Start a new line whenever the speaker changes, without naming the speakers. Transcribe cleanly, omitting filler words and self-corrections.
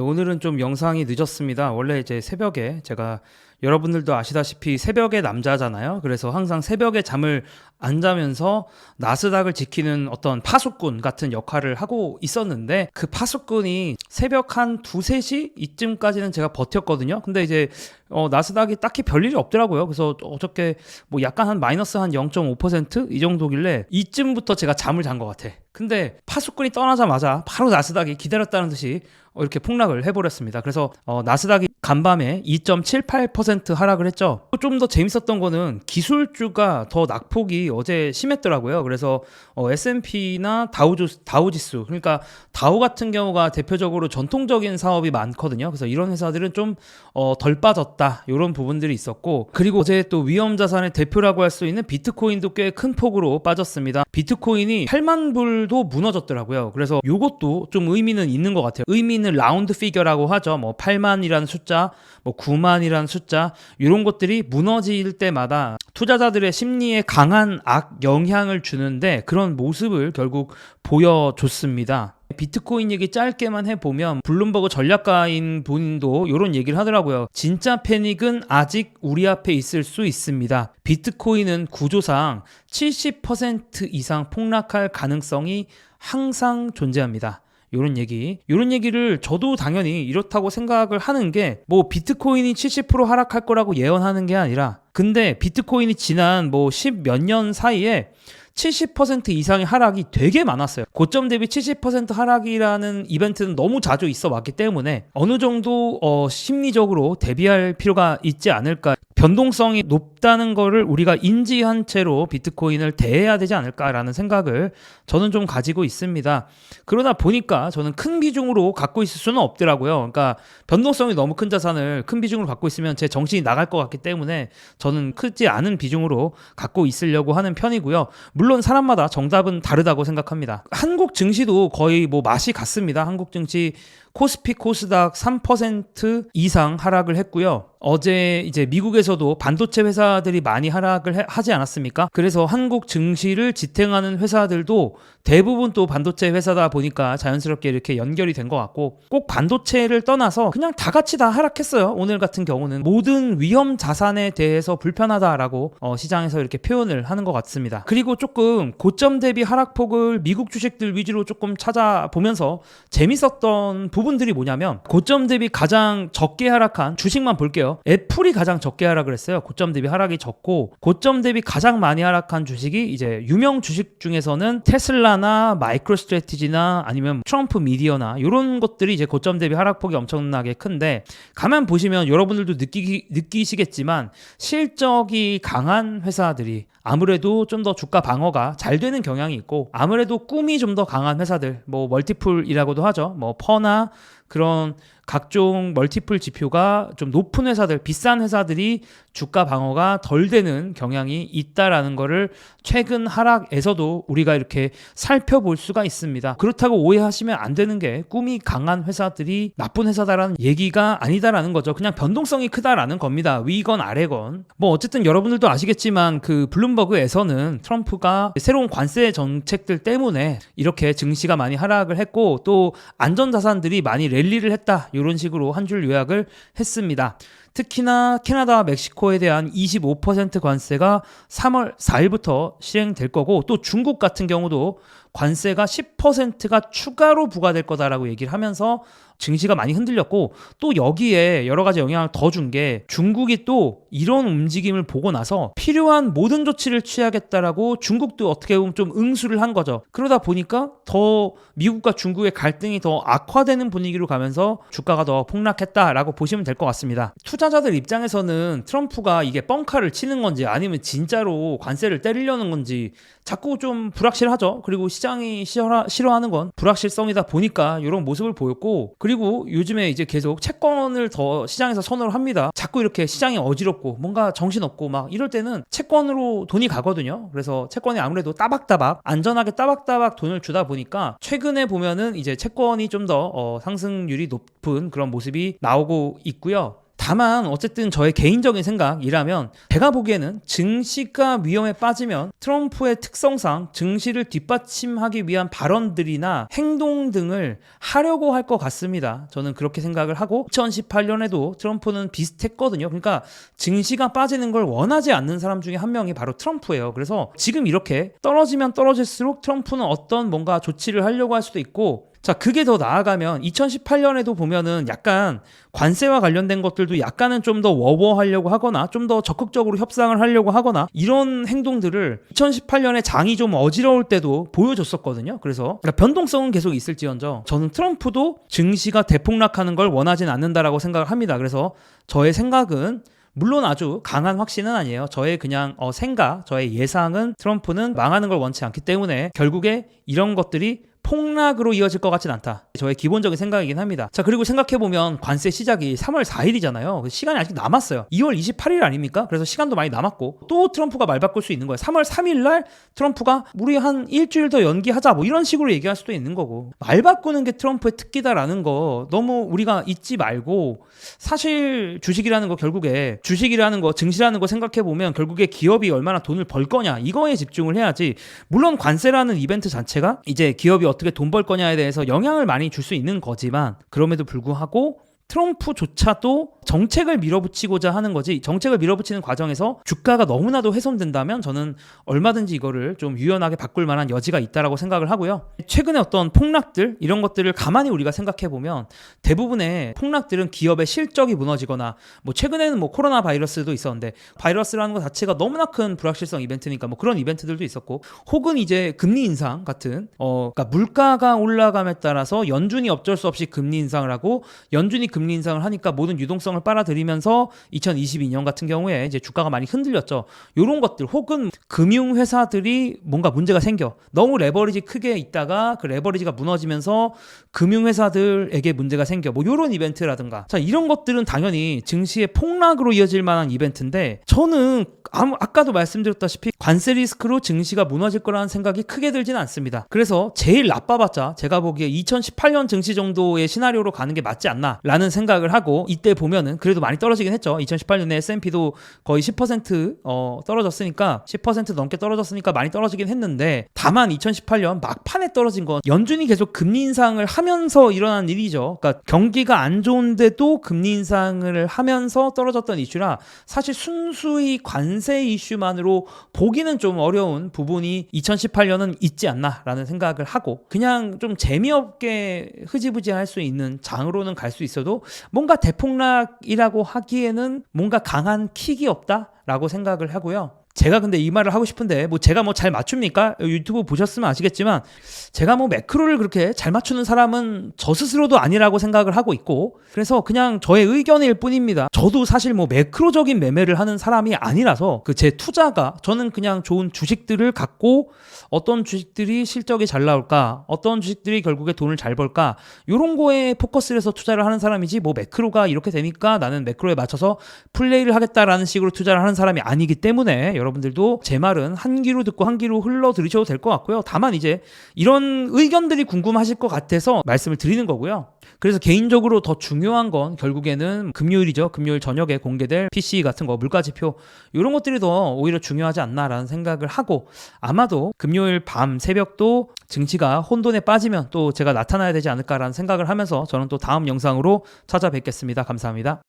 오늘은 좀 영상이 늦었습니다. 원래 이제 새벽에 제가 여러분들도 아시다시피 새벽에 남자잖아요. 그래서 항상 새벽에 잠을 안 자면서 나스닥을 지키는 어떤 파수꾼 같은 역할을 하고 있었는데 그 파수꾼이 새벽 한 2, 3시 이쯤까지는 제가 버텼거든요. 근데 이제 나스닥이 딱히 별일이 없더라고요. 그래서 어저께 뭐 약간 한 마이너스 한 0.5%이 정도길래 이쯤부터 제가 잠을 잔 것 같아. 근데 파수꾼이 떠나자마자 바로 나스닥이 기다렸다는 듯이 이렇게 폭락을 해버렸습니다. 그래서 나스닥이 간밤에 2.78% 하락을 했죠. 좀 더 재밌었던 거는 기술주가 더 낙폭이 어제 심했더라고요. 그래서 S&P나 다우지수, 그러니까 다우 같은 경우가 대표적으로 전통적인 사업이 많거든요. 그래서 이런 회사들은 좀 덜 빠졌다, 이런 부분들이 있었고, 그리고 어제 또 위험자산의 대표라고 할 수 있는 비트코인도 꽤 큰 폭으로 빠졌습니다. 비트코인이 8만 불도 무너졌더라고요. 그래서 이것도 좀 의미는 있는 것 같아요. 의미 있는 라운드 피겨라고 하죠. 뭐 8만이라는 숫자, 뭐 9만이라는 숫자, 이런 것들이 무너질 때마다 투자자들의 심리에 강한 악 영향을 주는데 그런 모습을 결국 보여줬습니다. 비트코인 얘기 짧게만 해보면 블룸버그 전략가인 분도 이런 얘기를 하더라고요. 진짜 패닉은 아직 우리 앞에 있을 수 있습니다. 비트코인은 구조상 70% 이상 폭락할 가능성이 항상 존재합니다. 이런 얘기를 저도 당연히 이렇다고 생각을 하는 게, 뭐 비트코인이 70% 하락할 거라고 예언하는 게 아니라, 근데 비트코인이 지난 뭐 10 몇 년 사이에 70% 이상의 하락이 되게 많았어요. 고점 대비 70% 하락이라는 이벤트는 너무 자주 있어 왔기 때문에 어느 정도 심리적으로 대비할 필요가 있지 않을까. 변동성이 높다는 거를 우리가 인지한 채로 비트코인을 대해야 되지 않을까라는 생각을 저는 좀 가지고 있습니다. 그러다 보니까 저는 큰 비중으로 갖고 있을 수는 없더라고요. 그러니까 변동성이 너무 큰 자산을 큰 비중으로 갖고 있으면 제 정신이 나갈 것 같기 때문에 저는 크지 않은 비중으로 갖고 있으려고 하는 편이고요. 물론 사람마다 정답은 다르다고 생각합니다. 한국 증시도 거의 뭐 맛이 같습니다. 한국 증시 코스피 코스닥 3% 이상 하락을 했고요. 어제 이제 미국에서도 반도체 회사들이 많이 하락을 하지 않았습니까? 그래서 한국 증시를 지탱하는 회사들도 대부분 또 반도체 회사다 보니까 자연스럽게 이렇게 연결이 된 것 같고, 꼭 반도체를 떠나서 그냥 다 같이 다 하락했어요. 오늘 같은 경우는 모든 위험 자산에 대해서 불편하다라고 시장에서 이렇게 표현을 하는 것 같습니다. 그리고 조금 고점 대비 하락폭을 미국 주식들 위주로 조금 찾아보면서 재밌었던 부분들이 뭐냐면, 고점 대비 가장 적게 하락한 주식만 볼게요. 애플이 가장 적게 하락을 했어요. 고점 대비 하락이 적고, 고점 대비 가장 많이 하락한 주식이 이제 유명 주식 중에서는 테슬라나 마이크로스트래티지나 아니면 트럼프 미디어나 이런 것들이 이제 고점 대비 하락폭이 엄청나게 큰데, 가만 보시면 여러분들도 느끼시겠지만 실적이 강한 회사들이 아무래도 좀 더 주가 방어가 잘 되는 경향이 있고, 아무래도 꿈이 좀 더 강한 회사들, 뭐 멀티플이라고도 하죠. 뭐 퍼나 그런 각종 멀티플 지표가 좀 높은 회사들, 비싼 회사들이 주가 방어가 덜 되는 경향이 있다라는 거를 최근 하락에서도 우리가 이렇게 살펴볼 수가 있습니다. 그렇다고 오해하시면 안 되는 게, 꿈이 강한 회사들이 나쁜 회사다라는 얘기가 아니다라는 거죠. 그냥 변동성이 크다라는 겁니다. 위건 아래건. 뭐 어쨌든 여러분들도 아시겠지만 그 블룸버그에서는 트럼프가 새로운 관세 정책들 때문에 이렇게 증시가 많이 하락을 했고, 또 안전자산들이 많이 랠리를 했다, 이런 식으로 한 줄 요약을 했습니다. 특히나 캐나다와 멕시코에 대한 25% 관세가 3월 4일부터 시행될 거고, 또 중국 같은 경우도 관세가 10%가 추가로 부과될 거다라고 얘기를 하면서 증시가 많이 흔들렸고, 또 여기에 여러 가지 영향을 더 준 게, 중국이 또 이런 움직임을 보고 나서 필요한 모든 조치를 취하겠다라고 중국도 어떻게 보면 좀 응수를 한 거죠. 그러다 보니까 더 미국과 중국의 갈등이 더 악화되는 분위기로 가면서 주가가 더 폭락했다라고 보시면 될 것 같습니다. 투자자들 입장에서는 트럼프가 이게 뻥카를 치는 건지 아니면 진짜로 관세를 때리려는 건지 자꾸 좀 불확실하죠. 그리고 시장이 싫어하는 건 불확실성이다 보니까 이런 모습을 보였고, 그리고 요즘에 이제 계속 채권을 더 시장에서 선호를 합니다. 자꾸 이렇게 시장이 어지럽고 뭔가 정신없고 막 이럴 때는 채권으로 돈이 가거든요. 그래서 채권이 아무래도 따박따박 안전하게 따박따박 돈을 주다 보니까 최근에 보면은 이제 채권이 좀 더 상승률이 높은 그런 모습이 나오고 있고요. 다만 어쨌든 저의 개인적인 생각이라면 제가 보기에는 증시가 위험에 빠지면 트럼프의 특성상 증시를 뒷받침하기 위한 발언들이나 행동 등을 하려고 할 것 같습니다. 저는 그렇게 생각을 하고 2018년에도 트럼프는 비슷했거든요. 그러니까 증시가 빠지는 걸 원하지 않는 사람 중에 한 명이 바로 트럼프예요. 그래서 지금 이렇게 떨어지면 떨어질수록 트럼프는 어떤 뭔가 조치를 하려고 할 수도 있고, 자, 그게 더 나아가면 2018년에도 보면은 약간 관세와 관련된 것들도 약간은 좀 더 워워하려고 하거나 좀 더 적극적으로 협상을 하려고 하거나 이런 행동들을 2018년에 장이 좀 어지러울 때도 보여줬었거든요. 그래서 그러니까 변동성은 계속 있을지언정 저는 트럼프도 증시가 대폭락하는 걸 원하진 않는다라고 생각을 합니다. 그래서 저의 생각은 물론 아주 강한 확신은 아니에요. 저의 그냥 생각, 저의 예상은 트럼프는 망하는 걸 원치 않기 때문에 결국에 이런 것들이 폭락으로 이어질 것 같진 않다. 저의 기본적인 생각이긴 합니다. 자, 그리고 생각해보면 관세 시작이 3월 4일이잖아요. 시간이 아직 남았어요. 2월 28일 아닙니까? 그래서 시간도 많이 남았고 또 트럼프가 말 바꿀 수 있는 거예요. 3월 3일 날 트럼프가 우리 한 일주일 더 연기하자 뭐 이런 식으로 얘기할 수도 있는 거고, 말 바꾸는 게 트럼프의 특기다라는 거 너무 우리가 잊지 말고, 사실 주식이라는 거 결국에 주식이라는 거 증시라는 거 생각해보면 결국에 기업이 얼마나 돈을 벌 거냐 이거에 집중을 해야지, 물론 관세라는 이벤트 자체가 이제 기업이 어떻게 돈 벌 거냐에 대해서 영향을 많이 줄 수 있는 거지만 그럼에도 불구하고 트럼프조차도 정책을 밀어붙이고자 하는 거지, 정책을 밀어붙이는 과정에서 주가가 너무나도 훼손된다면 저는 얼마든지 이거를 좀 유연하게 바꿀 만한 여지가 있다라고 생각을 하고요. 최근에 어떤 폭락들 이런 것들을 가만히 우리가 생각해보면 대부분의 폭락들은 기업의 실적이 무너지거나, 뭐 최근에는 뭐 코로나 바이러스도 있었는데 바이러스라는 것 자체가 너무나 큰 불확실성 이벤트니까 뭐 그런 이벤트들도 있었고, 혹은 이제 금리 인상 같은 그러니까 물가가 올라감에 따라서 연준이 어쩔 수 없이 금리 인상을 하고, 연준이 금리 인상을 하니까 모든 유동성을 빨아들이면서 2022년 같은 경우에 이제 주가가 많이 흔들렸죠. 이런 것들, 혹은 금융회사들이 뭔가 문제가 생겨 너무 레버리지 크게 있다가 그 레버리지가 무너지면서 금융회사들에게 문제가 생겨, 뭐 이런 이벤트라든가, 자, 이런 것들은 당연히 증시의 폭락으로 이어질 만한 이벤트인데 저는 아까도 말씀드렸다시피 관세 리스크로 증시가 무너질 거라는 생각이 크게 들지는 않습니다. 그래서 제일 나빠봤자 제가 보기에 2018년 증시 정도의 시나리오로 가는 게 맞지 않나 라는 생각을 하고, 이때 보면은 그래도 많이 떨어지긴 했죠. 2018년에 S&P도 거의 10% 떨어졌으니까 10% 넘게 떨어졌으니까 많이 떨어지긴 했는데, 다만 2018년 막판에 떨어진 건 연준이 계속 금리 인상을 하면서 일어난 일이죠. 그러니까 경기가 안 좋은데도 금리 인상을 하면서 떨어졌던 이슈라 사실 순수히 관세 이슈만으로 보기는 좀 어려운 부분이 2018년은 있지 않나라는 생각을 하고, 그냥 좀 재미없게 흐지부지 할 수 있는 장으로는 갈 수 있어도 뭔가 대폭락이라고 하기에는 뭔가 강한 킥이 없다라고 생각을 하고요. 제가 근데 이 말을 하고 싶은데 뭐 제가 뭐 잘 맞춥니까? 유튜브 보셨으면 아시겠지만 제가 뭐 매크로를 그렇게 잘 맞추는 사람은 저 스스로도 아니라고 생각을 하고 있고, 그래서 그냥 저의 의견일 뿐입니다. 저도 사실 뭐 매크로적인 매매를 하는 사람이 아니라서 그 제 투자가, 저는 그냥 좋은 주식들을 갖고 어떤 주식들이 실적이 잘 나올까, 어떤 주식들이 결국에 돈을 잘 벌까, 이런 거에 포커스를 해서 투자를 하는 사람이지, 뭐 매크로가 이렇게 되니까 나는 매크로에 맞춰서 플레이를 하겠다라는 식으로 투자를 하는 사람이 아니기 때문에 여러분들도 제 말은 한 귀로 듣고 한 귀로 흘러 들으셔도 될 것 같고요. 다만 이제 이런 의견들이 궁금하실 것 같아서 말씀을 드리는 거고요. 그래서 개인적으로 더 중요한 건 결국에는 금요일이죠. 금요일 저녁에 공개될 PCE 같은 거, 물가지표, 이런 것들이 더 오히려 중요하지 않나라는 생각을 하고, 아마도 금요일 밤 새벽도 증시가 혼돈에 빠지면 또 제가 나타나야 되지 않을까라는 생각을 하면서 저는 또 다음 영상으로 찾아뵙겠습니다. 감사합니다.